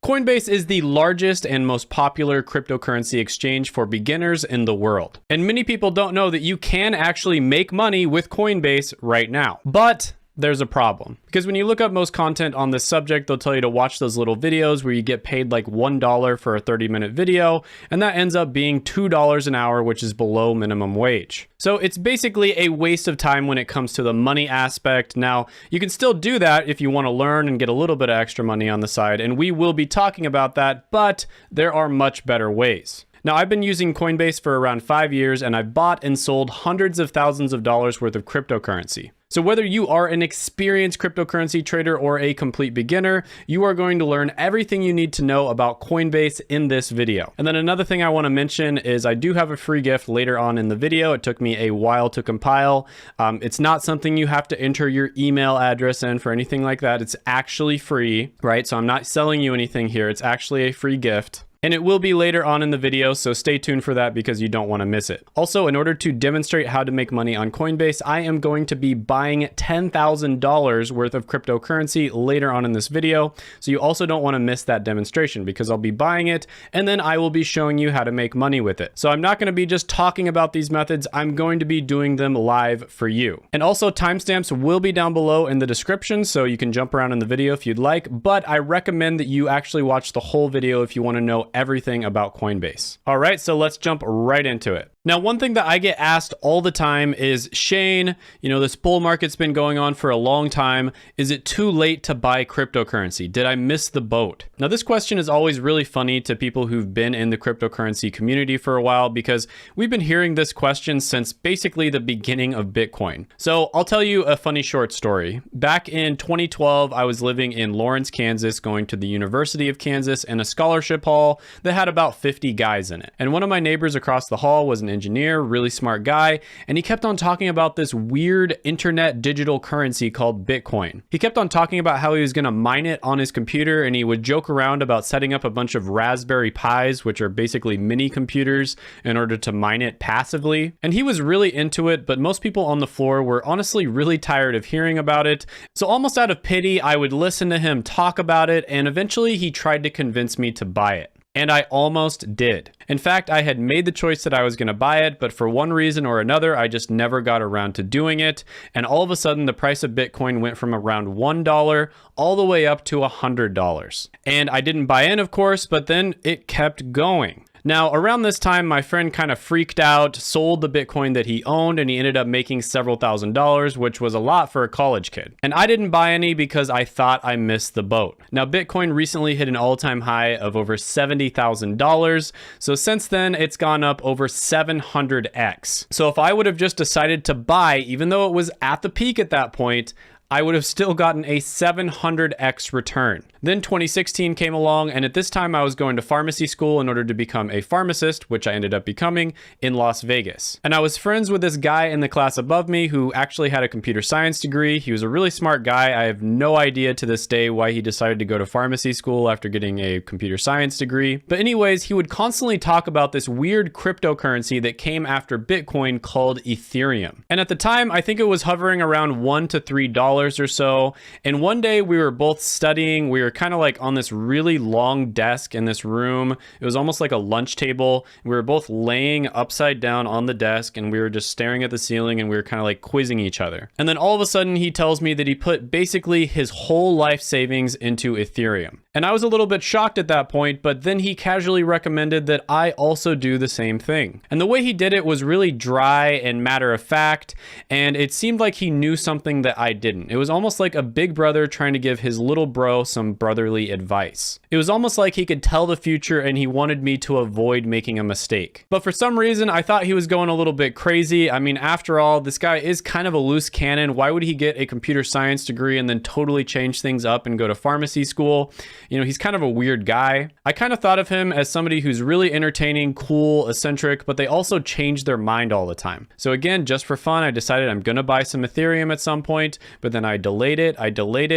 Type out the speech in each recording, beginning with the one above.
Coinbase is the largest and most popular cryptocurrency exchange for beginners in the world. And many people don't know that you can actually make money with Coinbase right now. But there's a problem, because when you look up most content on this subject, they'll tell you to watch those little videos where you get paid like $1 for a 30-minute video, and that ends up being $2 an hour, which is below minimum wage. So it's basically a waste of time when it comes to the money aspect. Now, you can still do that if you want to learn and get a little bit of extra money on the side, and we will be talking about that, but there are much better ways. Now, I've been using Coinbase for around 5 years, and I've bought and sold hundreds of thousands of dollars worth of cryptocurrency. So whether you are an experienced cryptocurrency trader or a complete beginner, you are going to learn everything you need to know about Coinbase in this video. And then another thing I want to mention is I do have a free gift later on in the video. It took me a while to compile. It's not something you have to enter your email address in for anything like that. It's actually free, right? So I'm not selling you anything here. It's actually a free gift. And it will be later on in the video, so stay tuned for that because you don't want to miss it. Also, in order to demonstrate how to make money on Coinbase, I am going to be buying $10,000 worth of cryptocurrency later on in this video. So you also don't want to miss that demonstration because I'll be buying it and then I will be showing you how to make money with it. So I'm not going to be just talking about these methods. I'm going to be doing them live for you. And also timestamps will be down below in the description, so you can jump around in the video if you'd like, but I recommend that you actually watch the whole video if you want to know everything about Coinbase. All right, so let's jump right into it. Now, one thing that I get asked all the time is, Shane, this bull market's been going on for a long time. Is it too late to buy cryptocurrency? Did I miss the boat? Now, this question is always really funny to people who've been in the cryptocurrency community for a while because we've been hearing this question since basically the beginning of Bitcoin. So I'll tell you a funny short story. Back in 2012, I was living in Lawrence, Kansas, going to the University of Kansas in a scholarship hall that had about 50 guys in it. And one of my neighbors across the hall was an engineer, really smart guy, and he kept on talking about this weird internet digital currency called Bitcoin. He kept on talking about how he was going to mine it on his computer, and he would joke around about setting up a bunch of Raspberry Pis, which are basically mini computers, in order to mine it passively. And he was really into it, but most people on the floor were honestly really tired of hearing about it. So almost out of pity, I would listen to him talk about it, and eventually he tried to convince me to buy it. And I almost did. In fact, I had made the choice that I was going to buy it, but for one reason or another, I just never got around to doing it. And all of a sudden, the price of Bitcoin went from around $1 all the way up to $100. And I didn't buy in, of course, but then it kept going. Now, around this time, my friend kind of freaked out, sold the Bitcoin that he owned, and he ended up making several $1,000s, which was a lot for a college kid. And I didn't buy any because I thought I missed the boat. Now, Bitcoin recently hit an all-time high of over $70,000. So since then, it's gone up over 700x. So if I would have just decided to buy, even though it was at the peak at that point, I would have still gotten a 700x return. Then 2016 came along, and at this time I was going to pharmacy school in order to become a pharmacist, which I ended up becoming in Las Vegas. And I was friends with this guy in the class above me who actually had a computer science degree. He was a really smart guy. I have no idea to this day why he decided to go to pharmacy school after getting a computer science degree. But anyways, he would constantly talk about this weird cryptocurrency that came after Bitcoin called Ethereum. And at the time, I think it was hovering around $1 to $3 or so. And one day we were both studying. We were kind of like on this really long desk in this room. It was almost like a lunch table. We were both laying upside down on the desk and we were just staring at the ceiling and we were kind of like quizzing each other. And then all of a sudden he tells me that he put basically his whole life savings into Ethereum. And I was a little bit shocked at that point, but then he casually recommended that I also do the same thing. And the way he did it was really dry and matter of fact, and it seemed like he knew something that I didn't. It was almost like a big brother trying to give his little bro some brotherly advice. It was almost like he could tell the future and he wanted me to avoid making a mistake. But for some reason, I thought he was going a little bit crazy. I mean, after all, this guy is kind of a loose cannon. Why would he get a computer science degree and then totally change things up and go to pharmacy school? He's kind of a weird guy. I kind of thought of him as somebody who's really entertaining, cool, eccentric, but they also change their mind all the time. So again, just for fun, I decided I'm gonna buy some Ethereum at some point, but then I delayed it,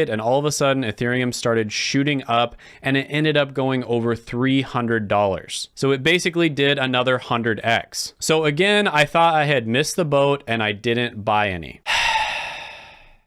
and all of a sudden Ethereum started shooting up and it ended up going over $300. So it basically did another 100x. So again, I thought I had missed the boat and I didn't buy any.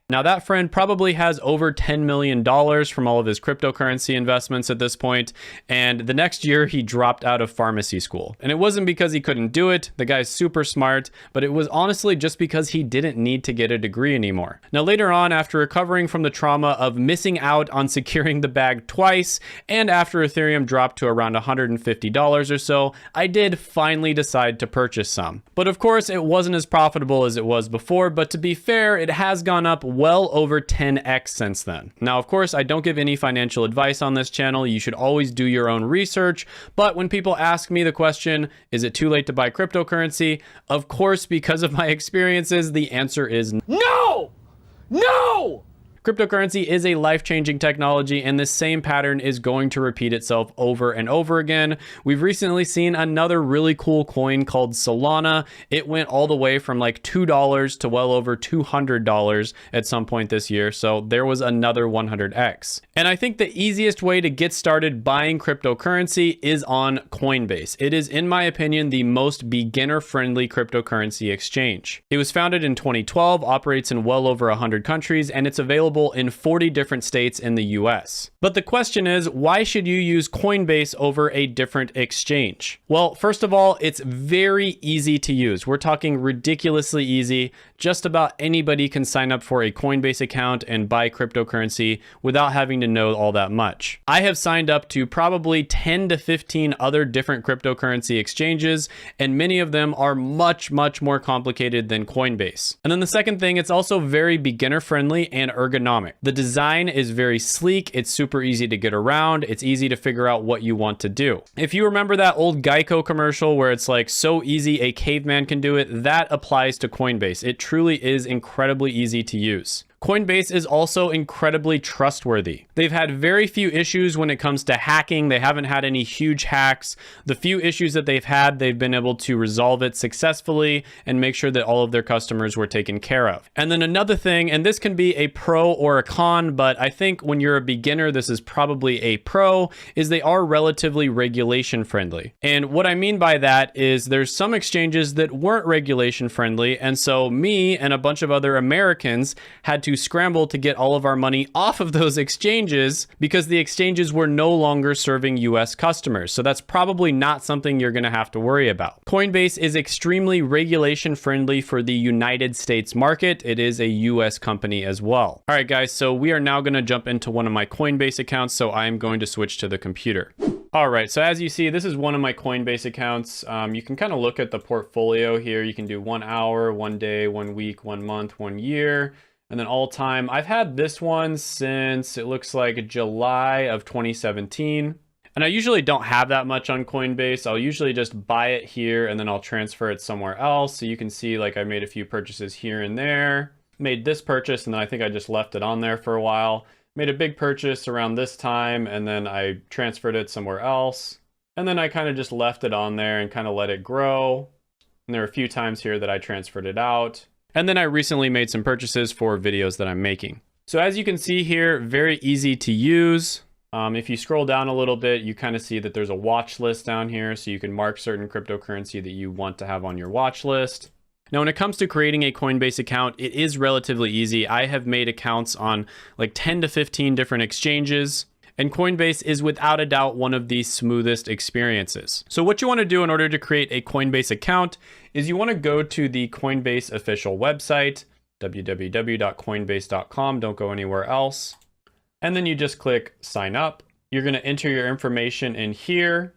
Now that friend probably has over $10 million from all of his cryptocurrency investments at this point, and the next year he dropped out of pharmacy school. And it wasn't because he couldn't do it, the guy's super smart, but it was honestly just because he didn't need to get a degree anymore. Now later on, after recovering from the trauma of missing out on securing the bag twice, and after Ethereum dropped to around $150 or so, I did finally decide to purchase some. But of course, it wasn't as profitable as it was before, but to be fair, it has gone up well over 10x since then. Now, of course, I don't give any financial advice on this channel. You should always do your own research. But when people ask me the question, is it too late to buy cryptocurrency? Of course, because of my experiences, the answer is no! No! Cryptocurrency is a life-changing technology, and this same pattern is going to repeat itself over and over again. We've recently seen another really cool coin called Solana. It went all the way from like $2 to well over $200 at some point this year, so there was another 100x. And I think the easiest way to get started buying cryptocurrency is on Coinbase. It is, in my opinion, the most beginner-friendly cryptocurrency exchange. It was founded in 2012, operates in well over 100 countries, and it's available in 40 different states in the US. But the question is, why should you use Coinbase over a different exchange? Well, first of all, it's very easy to use. We're talking ridiculously easy. Just about anybody can sign up for a Coinbase account and buy cryptocurrency without having to know all that much. I have signed up to probably 10 to 15 other different cryptocurrency exchanges, and many of them are much, much more complicated than Coinbase. And then the second thing, it's also very beginner friendly and ergonomic. The design is very sleek, it's super easy to get around, it's easy to figure out what you want to do. If you remember that old Geico commercial where it's like so easy a caveman can do it, that applies to Coinbase. It truly is incredibly easy to use. Coinbase is also incredibly trustworthy. They've had very few issues when it comes to hacking. They haven't had any huge hacks. The few issues that they've had, they've been able to resolve it successfully and make sure that all of their customers were taken care of. And then another thing, and this can be a pro or a con, but I think when you're a beginner, this is probably a pro, is they are relatively regulation friendly. And what I mean by that is there's some exchanges that weren't regulation friendly. And so me and a bunch of other Americans had to scramble to get all of our money off of those exchanges because the exchanges were no longer serving US customers. So that's probably not something you're going to have to worry about. Coinbase is extremely regulation friendly for the United States market. It is a US company as well. All right, guys, so we are now going to jump into one of my Coinbase accounts. So I'm going to switch to the computer. All right, so as you see, this is one of my Coinbase accounts. You can kind of look at the portfolio here. You can do 1 hour, 1 day, 1 week, 1 month, 1 year. And then all time, I've had this one since it looks like July of 2017. And I usually don't have that much on Coinbase. I'll usually just buy it here and then I'll transfer it somewhere else. So you can see like I made a few purchases here and there, made this purchase, and then I think I just left it on there for a while. Made a big purchase around this time and then I transferred it somewhere else. And then I kind of just left it on there and kind of let it grow. And there are a few times here that I transferred it out. And then I recently made some purchases for videos that I'm making. So as you can see here, very easy to use. If you scroll down a little bit, you kind of see that there's a watch list down here. So you can mark certain cryptocurrency that you want to have on your watch list. Now, when it comes to creating a Coinbase account, it is relatively easy. I have made accounts on like 10 to 15 different exchanges. And Coinbase is without a doubt one of the smoothest experiences. So what you want to do in order to create a Coinbase account is you want to go to the Coinbase official website, www.coinbase.com. Don't go anywhere else. And then you just click sign up. You're going to enter your information in here.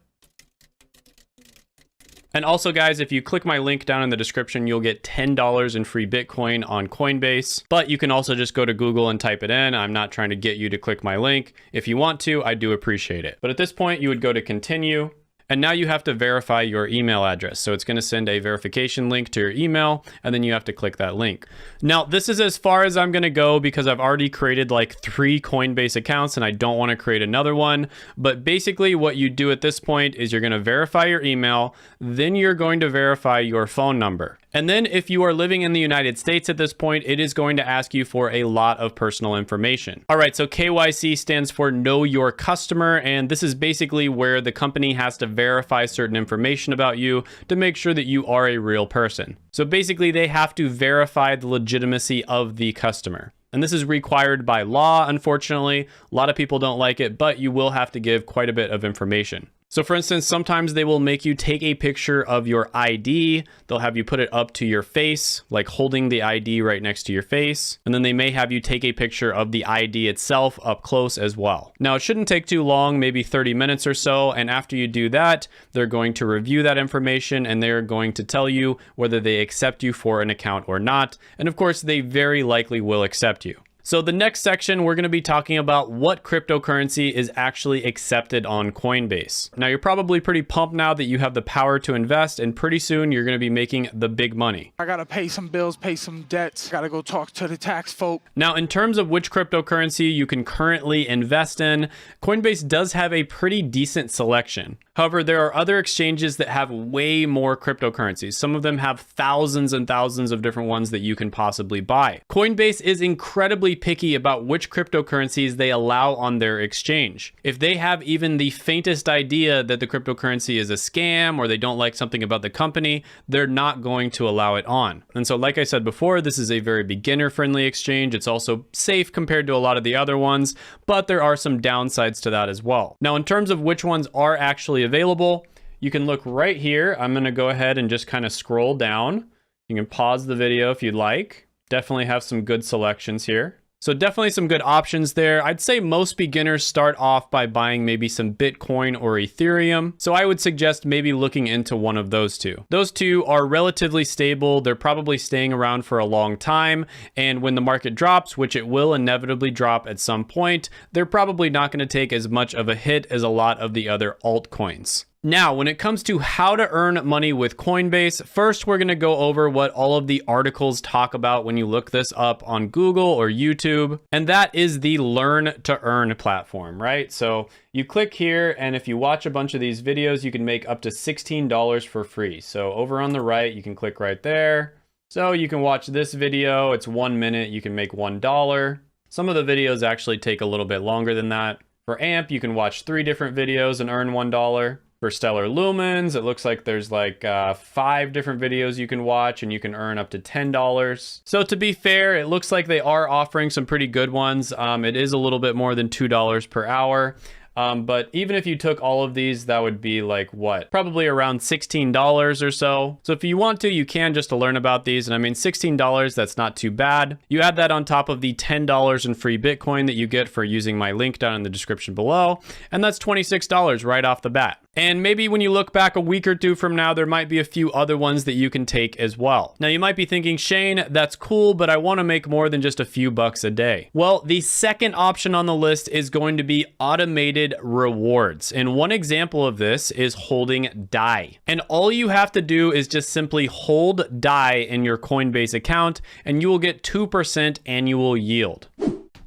And also, guys, if you click my link down in the description, you'll get $10 in free Bitcoin on Coinbase. But you can also just go to Google and type it in. I'm not trying to get you to click my link. If you want to, I do appreciate it. But at this point, you would go to continue. And now you have to verify your email address. So it's going to send a verification link to your email, and then you have to click that link. Now, this is as far as I'm going to go because I've already created like 3 Coinbase accounts and I don't want to create another one. But basically what you do at this point is you're going to verify your email, then you're going to verify your phone number. And then if you are living in the United States at this point, it is going to ask you for a lot of personal information. All right, so KYC stands for Know Your Customer, and this is basically where the company has to verify certain information about you to make sure that you are a real person. So basically they have to verify the legitimacy of the customer. And this is required by law, unfortunately. A lot of people don't like it, but you will have to give quite a bit of information. So for instance, sometimes they will make you take a picture of your ID. They'll have you put it up to your face, like holding the ID right next to your face. And then they may have you take a picture of the ID itself up close as well. Now, it shouldn't take too long, maybe 30 minutes or so. And after you do that, they're going to review that information and they're going to tell you whether they accept you for an account or not. And of course, they very likely will accept you. So the next section, we're going to be talking about what cryptocurrency is actually accepted on Coinbase. Now, you're probably pretty pumped now that you have the power to invest, and pretty soon you're going to be making the big money. I got to pay some bills, pay some debts. Got to go talk to the tax folk. Now, in terms of which cryptocurrency you can currently invest in, Coinbase does have a pretty decent selection. However, there are other exchanges that have way more cryptocurrencies. Some of them have thousands and thousands of different ones that you can possibly buy. Coinbase is incredibly picky about which cryptocurrencies they allow on their exchange. If they have even the faintest idea that the cryptocurrency is a scam or they don't like something about the company, they're not going to allow it on. And so, like I said before, this is a very beginner-friendly exchange. It's also safe compared to a lot of the other ones, but there are some downsides to that as well. Now, in terms of which ones are actually available, you can look right here. I'm going to go ahead and just kind of scroll down. You can pause the video if you'd like. Definitely have some good selections here. So definitely some good options there. I'd say most beginners start off by buying maybe some Bitcoin or Ethereum. So I would suggest maybe looking into one of those two. Those two are relatively stable. They're probably staying around for a long time. And when the market drops, which it will inevitably drop at some point, they're probably not going to take as much of a hit as a lot of the other altcoins. Now, when it comes to how to earn money with Coinbase, first we're going to go over what all of the articles talk about when you look this up on Google or YouTube, and that is the Learn to Earn platform, right? So you click here, and if you watch a bunch of these videos, you can make up to $16 for free. So over on the right, you can click right there. So you can watch this video. It's 1 minute. You can make $1. Some of the videos actually take a little bit longer than that. For AMP, you can watch 3 different videos and earn $1. For Stellar Lumens, it looks like there's like 5 different videos you can watch and you can earn up to $10. So to be fair, it looks like they are offering some pretty good ones. It is a little bit more than $2 per hour. But even if you took all of these, that would be like what? Probably around $16 or so. So if you want to, you can just to learn about these. And I mean, $16, that's not too bad. You add that on top of the $10 in free Bitcoin that you get for using my link down in the description below. And that's $26 right off the bat. And maybe when you look back a week or two from now, there might be a few other ones that you can take as well. Now you might be thinking, Shane, that's cool, but I want to make more than just a few bucks a day. Well, the second option on the list is going to be automated rewards. And one example of this is holding DAI. And all you have to do is just simply hold DAI in your Coinbase account and you will get 2% annual yield.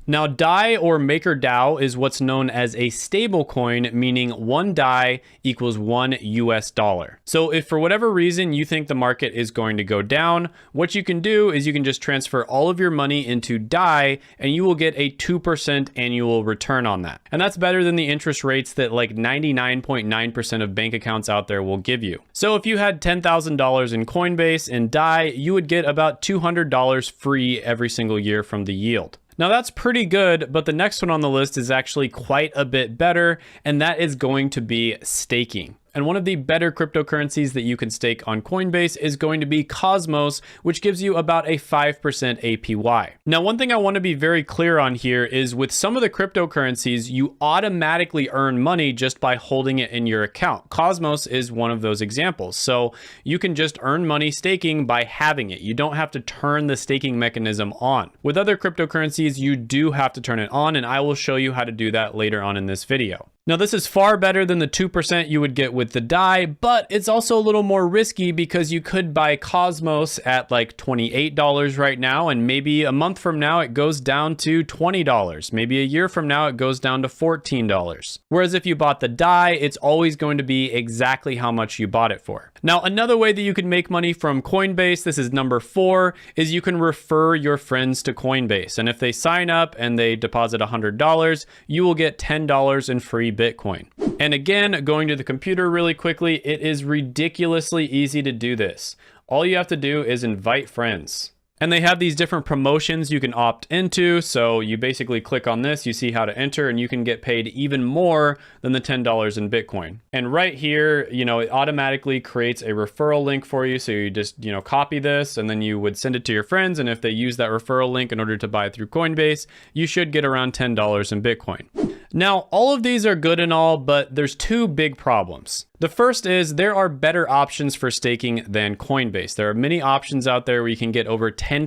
Now, DAI or MakerDAO is what's known as a stable coin, meaning 1 DAI equals $1. So if for whatever reason you think the market is going to go down, what you can do is you can just transfer all of your money into DAI and you will get a 2% annual return on that. And that's better than the interest rates that like 99.9% of bank accounts out there will give you. So if you had $10,000 in Coinbase and DAI, you would get about $200 free every single year from the yield. Now that's pretty good, but the next one on the list is actually quite a bit better, and that is going to be staking. And one of the better cryptocurrencies that you can stake on Coinbase is going to be Cosmos, which gives you about a 5% APY. Now, one thing I want to be very clear on here is with some of the cryptocurrencies, you automatically earn money just by holding it in your account. Cosmos is one of those examples. So you can just earn money staking by having it. You don't have to turn the staking mechanism on. With other cryptocurrencies, you do have to turn it on, and I will show you how to do that later on in this video. Now, this is far better than the 2% you would get with the DAI, but it's also a little more risky because you could buy Cosmos at like $28 right now, and maybe a month from now it goes down to $20. Maybe a year from now it goes down to $14. Whereas if you bought the DAI, it's always going to be exactly how much you bought it for. Now, another way that you can make money from Coinbase, this is number 4, is you can refer your friends to Coinbase. And if they sign up and they deposit $100, you will get $10 in free Bitcoin. And again, going to the computer really quickly, it is ridiculously easy to do this. All you have to do is invite friends. And they have these different promotions you can opt into. So you basically click on this, you see how to enter, and you can get paid even more than the $10 in Bitcoin. And right here, you know, it automatically creates a referral link for you. So you just, you know, copy this and then you would send it to your friends. And if they use that referral link in order to buy through Coinbase, you should get around $10 in Bitcoin. Now, all of these are good and all, but there's two big problems. The first is there are better options for staking than Coinbase. There are many options out there where you can get over 10%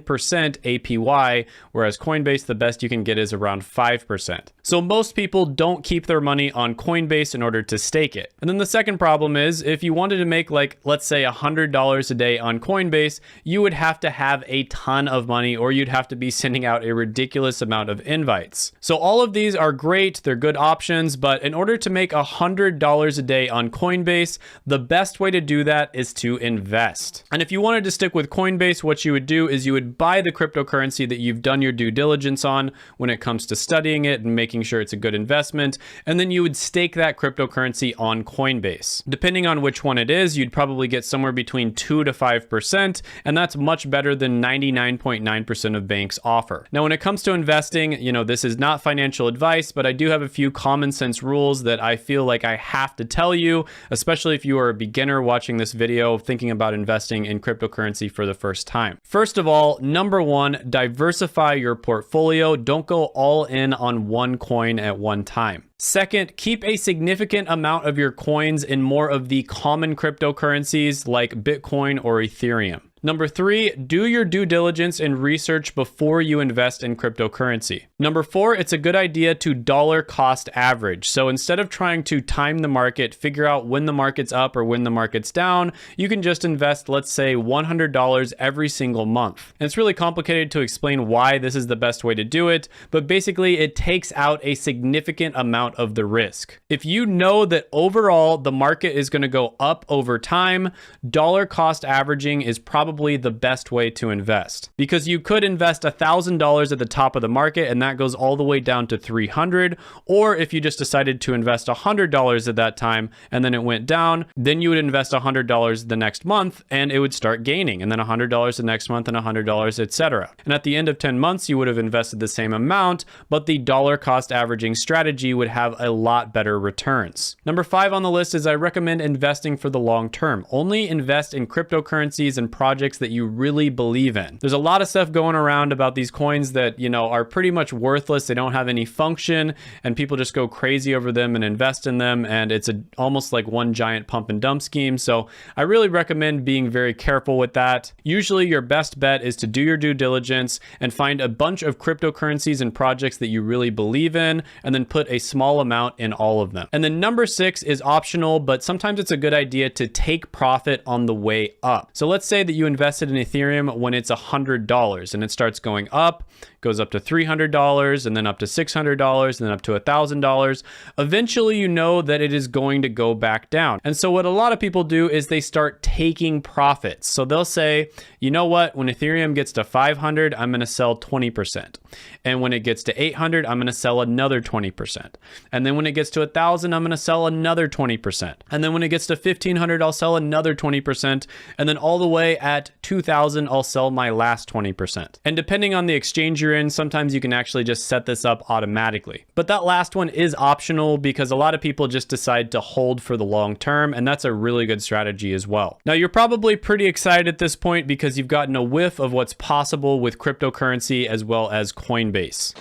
APY, whereas Coinbase, the best you can get is around 5%. So most people don't keep their money on Coinbase in order to stake it. And then the second problem is if you wanted to make, like, let's say $100 a day on Coinbase, you would have to have a ton of money, or you'd have to be sending out a ridiculous amount of invites. So all of these are great. They're good options, but in order to make $100 a day on Coinbase, the best way to do that is to invest. And if you wanted to stick with Coinbase, what you would do is you would buy the cryptocurrency that you've done your due diligence on when it comes to studying it and making sure it's a good investment, and then you would stake that cryptocurrency on Coinbase. Depending on which one it is, you'd probably get somewhere between 2 to 5%, and that's much better than 99.9% of banks offer. Now, when it comes to investing, you know, this is not financial advice, but I do have a few common sense rules that I feel like I have to tell you, especially if you are a beginner watching this video thinking about investing in cryptocurrency for the first time. First of all, number one, diversify your portfolio. Don't go all in on one coin at one time. Second, keep a significant amount of your coins in more of the common cryptocurrencies like Bitcoin or Ethereum. Number three, do your due diligence and research before you invest in cryptocurrency. Number four, it's a good idea to dollar cost average. So instead of trying to time the market, figure out when the market's up or when the market's down, you can just invest, let's say, $100 every single month. And it's really complicated to explain why this is the best way to do it, but basically it takes out a significant amount of the risk. If you know that overall the market is going to go up over time, dollar cost averaging is probably the best way to invest, because you could invest $1,000 at the top of the market and that goes all the way down to 300. Or if you just decided to invest $100 at that time and then it went down, then you would invest $100 the next month and it would start gaining, and then $100 the next month and $100, etc. And at the end of 10 months, you would have invested the same amount, but the dollar cost averaging strategy would have a lot better returns. Number five on the list is I recommend investing for the long term. Only invest in cryptocurrencies and projects that you really believe in. There's a lot of stuff going around about these coins that, you know, are pretty much worthless. They don't have any function and people just go crazy over them and invest in them. And it's almost like one giant pump and dump scheme. So I really recommend being very careful with that. Usually your best bet is to do your due diligence and find a bunch of cryptocurrencies and projects that you really believe in, and then put a small amount in all of them. And then number six is optional, but sometimes it's a good idea to take profit on the way up. So let's say that you invested in Ethereum when it's $100 and it starts going up, goes up to $300 and then up to $600 and then up to $1,000. Eventually, you know that it is going to go back down. And so what a lot of people do is they start taking profits. So they'll say, you know what, when Ethereum gets to 500, I'm going to sell 20%. And when it gets to 800, I'm going to sell another 20%. And then when it gets to 1,000, I'm going to sell another 20%. And then when it gets to 1,500, I'll sell another 20%. And then all the way at 2,000, I'll sell my last 20%. And depending on the exchange you're in, sometimes you can actually just set this up automatically. But that last one is optional because a lot of people just decide to hold for the long term, and that's a really good strategy as well. Now, you're probably pretty excited at this point because you've gotten a whiff of what's possible with cryptocurrency as well as Coinbase.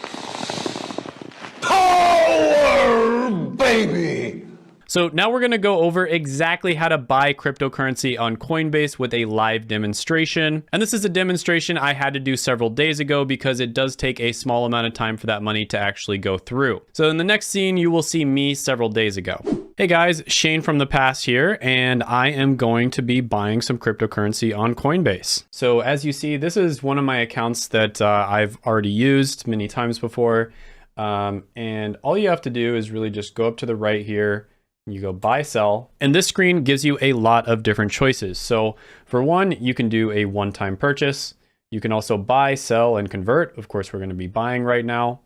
Power, baby! So now we're going to go over exactly how to buy cryptocurrency on Coinbase with a live demonstration. And this is a demonstration I had to do several days ago because it does take a small amount of time for that money to actually go through. So in the next scene, you will see me several days ago. Hey guys, Shane from the past here, and I am going to be buying some cryptocurrency on Coinbase. So as you see, this is one of my accounts that I've already used many times before. And all you have to do is really just go up to the right here. You go buy, sell, and this screen gives you a lot of different choices. So for one, you can do a one-time purchase. You can also buy, sell, and convert. Of course, we're going to be buying right now.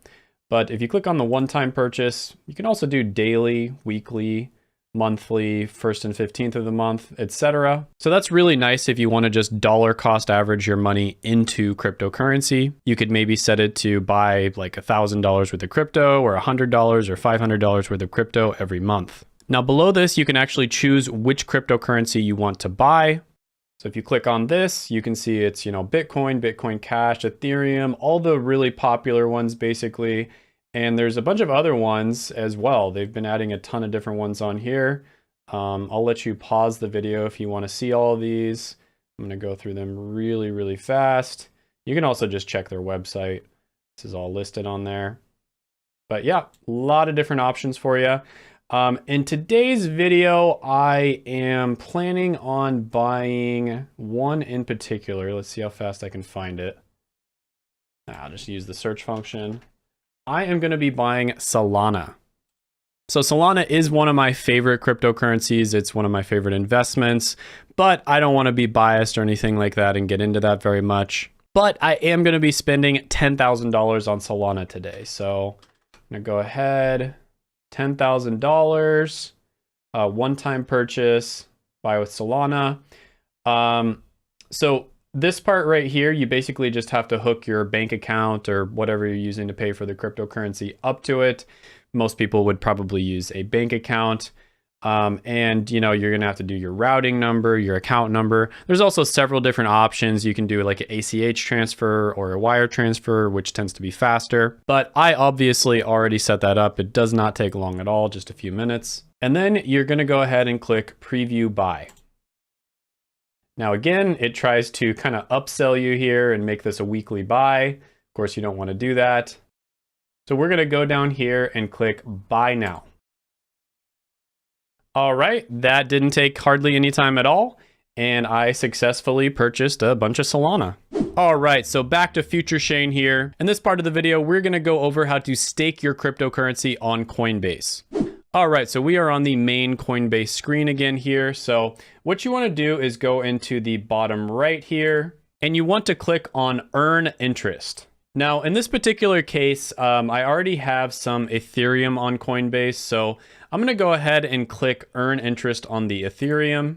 But if you click on the one-time purchase, you can also do daily, weekly, monthly, 1st and 15th of the month, etc. So that's really nice if you want to just dollar cost average your money into cryptocurrency. You could maybe set it to buy like $1,000 worth of crypto or $100 or $500 worth of crypto every month. Now below this, you can actually choose which cryptocurrency you want to buy. So if you click on this, you can see it's, Bitcoin, Bitcoin Cash, Ethereum, all the really popular ones basically. And there's a bunch of other ones as well. They've been adding a ton of different ones on here. I'll let you pause the video if you want to see all of these. I'm going to go through them really, really fast. You can also just check their website. This is all listed on there. But yeah, a lot of different options for you. In today's video, I am planning on buying one in particular. Let's see how fast I can find it. I'll just use the search function. I am going to be buying Solana. So Solana is one of my favorite cryptocurrencies. It's one of my favorite investments, but I don't want to be biased or anything like that and get into that very much. But I am going to be spending $10,000 on Solana today. So I'm going to go ahead, $10,000, one-time purchase, buy with Solana. So this part right here, you basically just have to hook your bank account or whatever you're using to pay for the cryptocurrency up to it. Most people would probably use a bank account. And you're gonna have to do your routing number, your account number. There's also several different options. You can do like an ACH transfer or a wire transfer, which tends to be faster. But I obviously already set that up. It does not take long at all, just a few minutes. And then you're gonna go ahead and click Preview Buy. Now again, it tries to kind of upsell you here and make this a weekly buy. Of course, you don't want to do that. So we're going to go down here and click Buy Now. All right, that didn't take hardly any time at all. And I successfully purchased a bunch of Solana. All right, so back to Future Shane here. In this part of the video, we're going to go over how to stake your cryptocurrency on Coinbase. All right, so we are on the main Coinbase screen again here. So what you want to do is go into the bottom right here, and you want to click on Earn Interest. Now, in this particular case, I already have some Ethereum on Coinbase, so I'm going to go ahead and click Earn Interest on the Ethereum.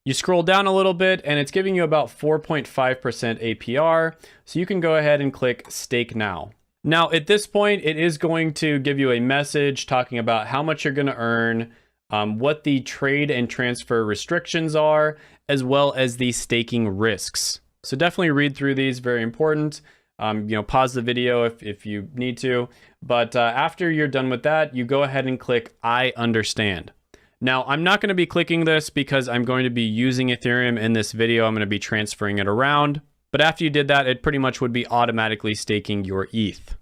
You scroll down a little bit, and it's giving you about 4.5% APR, so you can go ahead and click Stake Now. Now, at this point, it is going to give you a message talking about how much you're going to earn, what the trade and transfer restrictions are, as well as the staking risks. So definitely read through these, very important. Pause the video if you need to. But after you're done with that, you go ahead and click I understand. Now, I'm not going to be clicking this because I'm going to be using Ethereum in this video. I'm going to be transferring it around. But after you did that, it pretty much would be automatically staking your ETH.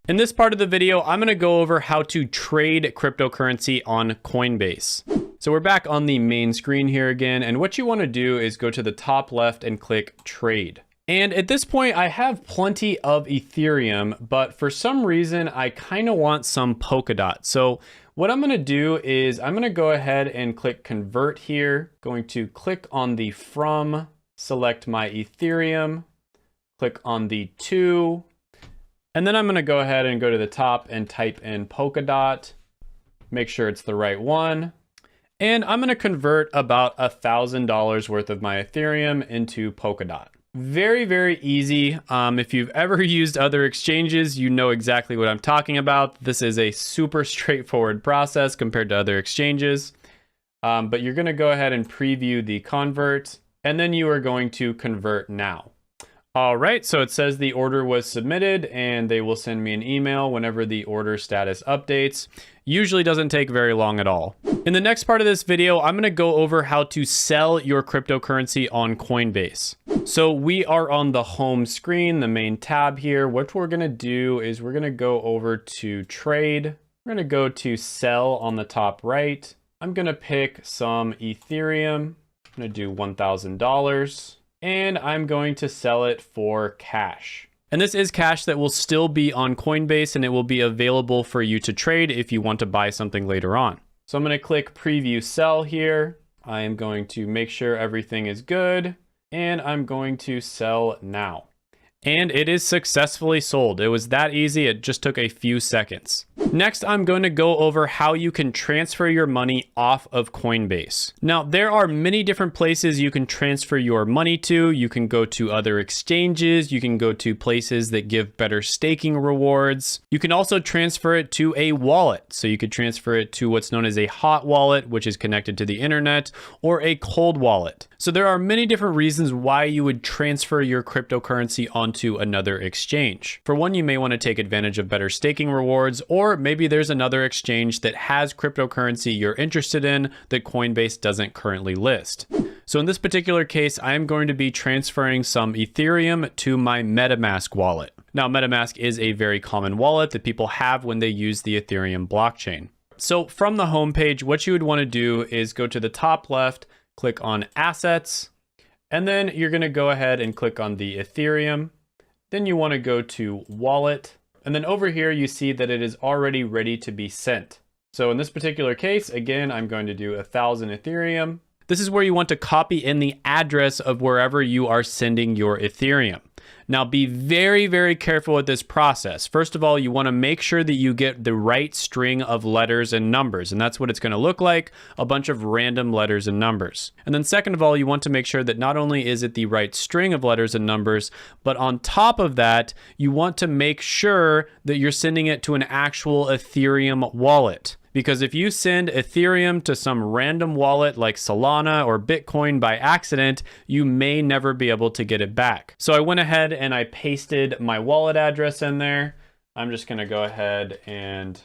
In this part of the video, I'm going to go over how to trade cryptocurrency on Coinbase. So we're back on the main screen here again. And what you want to do is go to the top left and click Trade. And at this point, I have plenty of Ethereum, but for some reason, I kind of want some Polkadot. So what I'm going to do is I'm going to go ahead and click Convert here. Going to click on the From, select my Ethereum, click on the To, and then I'm going to go ahead and go to the top and type in Polkadot, make sure it's the right one. And I'm going to convert about $1,000 worth of my Ethereum into Polkadot. Very, very easy. If you've ever used other exchanges, you know exactly what I'm talking about. This is a super straightforward process compared to other exchanges. But you're going to go ahead and preview the convert, and then you are going to convert now. All right, so it says the order was submitted, and they will send me an email whenever the order status updates. Usually doesn't take very long at all. In the next part of this video, I'm going to go over how to sell your cryptocurrency on Coinbase. So we are on the home screen, the main tab here. What we're going to do is we're going to go over to Trade. We're going to go to Sell on the top right. I'm going to pick some Ethereum. I'm going to do $1,000. And I'm going to sell it for cash. And this is cash that will still be on Coinbase, and it will be available for you to trade if you want to buy something later on. So I'm going to click Preview Sell here. I am going to make sure everything is good, and I'm going to sell now. And it is successfully sold. It was that easy. It just took a few seconds. Next, I'm going to go over how you can transfer your money off of Coinbase. Now, there are many different places you can transfer your money to. You can go to other exchanges. You can go to places that give better staking rewards. You can also transfer it to a wallet. So you could transfer it to what's known as a hot wallet, which is connected to the internet, or a cold wallet. So there are many different reasons why you would transfer your cryptocurrency onto another exchange. For one, you may want to take advantage of better staking rewards, or maybe there's another exchange that has cryptocurrency you're interested in that Coinbase doesn't currently list. So in this particular case, I am going to be transferring some Ethereum to my MetaMask wallet. Now, MetaMask is a very common wallet that people have when they use the Ethereum blockchain. So from the homepage, what you would want to do is go to the top left, click on Assets, and then you're going to go ahead and click on the Ethereum. Then you want to go to Wallet, and then over here you see that it is already ready to be sent. So in this particular case, again, I'm going to do 1,000 Ethereum. This is where you want to copy in the address of wherever you are sending your Ethereum. Now, be very, very careful with this process. First of all, you want to make sure that you get the right string of letters and numbers, and that's what it's going to look like, a bunch of random letters and numbers. And then second of all, you want to make sure that not only is it the right string of letters and numbers, but on top of that, you want to make sure that you're sending it to an actual Ethereum wallet. Because if you send Ethereum to some random wallet like Solana or Bitcoin by accident, you may never be able to get it back. So I went ahead and I pasted my wallet address in there. I'm just gonna go ahead and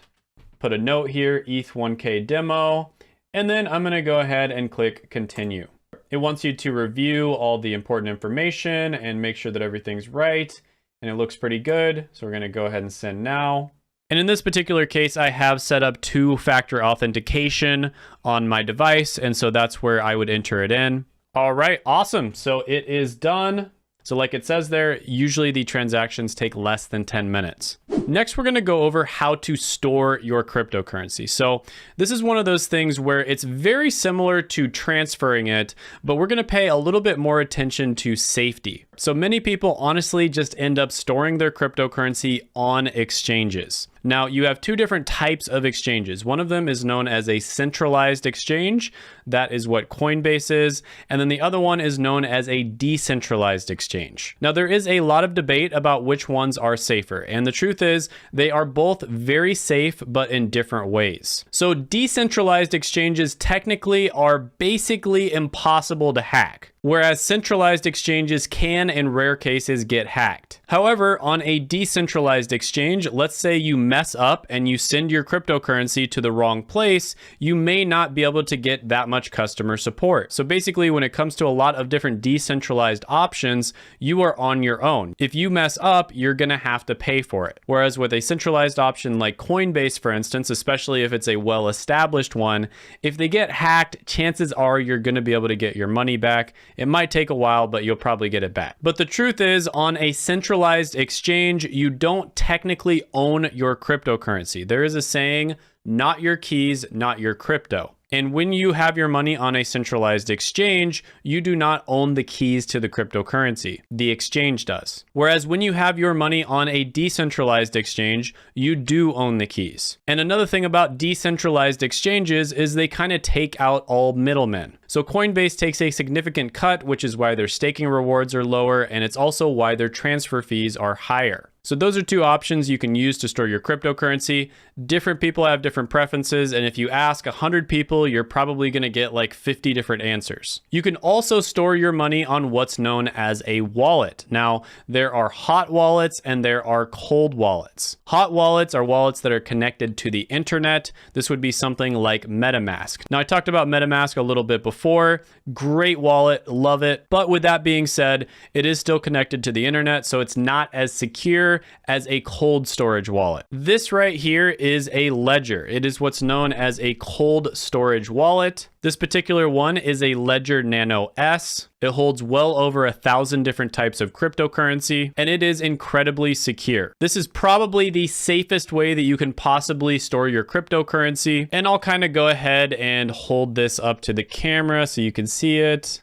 put a note here, ETH1K demo, and then I'm gonna go ahead and click continue. It wants you to review all the important information and make sure that everything's right, and it looks pretty good. So we're gonna go ahead and send now. And in this particular case, I have set up two-factor authentication on my device, and so that's where I would enter it in. All right, awesome. So it is done. So like it says there, usually the transactions take less than 10 minutes. Next, we're gonna go over how to store your cryptocurrency. So this is one of those things where it's very similar to transferring it, but we're gonna pay a little bit more attention to safety. So many people honestly just end up storing their cryptocurrency on exchanges. Now, you have two different types of exchanges. One of them is known as a centralized exchange. That is what Coinbase is. And then the other one is known as a decentralized exchange. Now, there is a lot of debate about which ones are safer. And the truth is, they are both very safe, but in different ways. So decentralized exchanges technically are basically impossible to hack, whereas centralized exchanges can, in rare cases, get hacked. However, on a decentralized exchange, let's say you mess up and you send your cryptocurrency to the wrong place, you may not be able to get that much customer support. So basically, when it comes to a lot of different decentralized options, you are on your own. If you mess up, you're gonna have to pay for it. Whereas with a centralized option like Coinbase, for instance, especially if it's a well-established one, if they get hacked, chances are you're gonna be able to get your money back. It might take a while, but you'll probably get it back. But the truth is, on a centralized exchange, you don't technically own your cryptocurrency. There is a saying, not your keys, not your crypto. And when you have your money on a centralized exchange, you do not own the keys to the cryptocurrency. The exchange does. Whereas when you have your money on a decentralized exchange, you do own the keys. And another thing about decentralized exchanges is they kind of take out all middlemen. So Coinbase takes a significant cut, which is why their staking rewards are lower, and it's also why their transfer fees are higher. So those are two options you can use to store your cryptocurrency. Different people have different preferences, and if you ask 100 people, you're probably gonna get like 50 different answers. You can also store your money on what's known as a wallet. Now, there are hot wallets and there are cold wallets. Hot wallets are wallets that are connected to the internet. This would be something like MetaMask. Now, I talked about MetaMask a little bit before. Great wallet, love it. But with that being said, it is still connected to the internet, so it's not as secure as a cold storage wallet. This right here is a ledger. It is what's known as a cold storage wallet. This particular one is a Ledger Nano S. It holds well over 1,000 different types of cryptocurrency, and it is incredibly secure. This is probably the safest way that you can possibly store your cryptocurrency. And I'll kind of go ahead and hold this up to the camera so you can see it.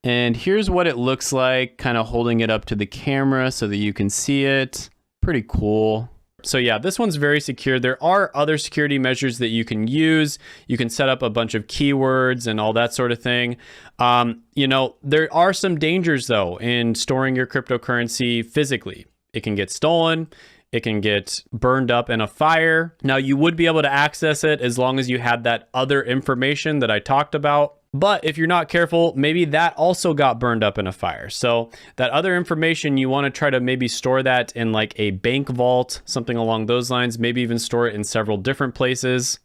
And here's what it looks like, kind of holding it up to the camera so that you can see it. Pretty cool. So yeah, this one's very secure. There are other security measures that you can use. You can set up a bunch of keywords and all that sort of thing. You know, there are some dangers though in storing your cryptocurrency physically. It can get stolen. It can get burned up in a fire. Now, you would be able to access it as long as you had that other information that I talked about. But if you're not careful, maybe that also got burned up in a fire. So that other information, you want to try to maybe store that in like a bank vault, something along those lines, maybe even store it in several different places.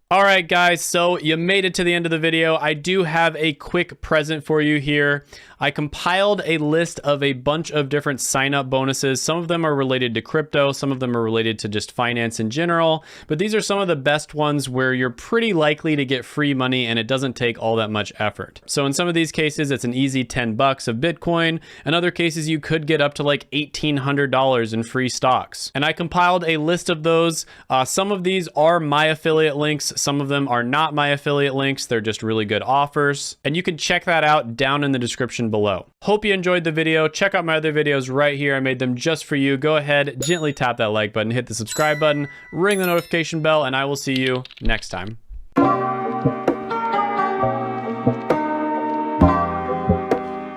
All right, guys, so you made it to the end of the video. I do have a quick present for you here. I compiled a list of a bunch of different sign-up bonuses. Some of them are related to crypto. Some of them are related to just finance in general. But these are some of the best ones where you're pretty likely to get free money and it doesn't take all that much effort. So in some of these cases, it's an easy 10 bucks of Bitcoin. In other cases, you could get up to like $1,800 in free stocks. And I compiled a list of those. Some of these are my affiliate links. Some of them are not my affiliate links. They're just really good offers. And you can check that out down in the description below. Hope you enjoyed the video. Check out my other videos right here. I made them just for you. Go ahead, gently tap that like button, hit the subscribe button, ring the notification bell, and I will see you next time.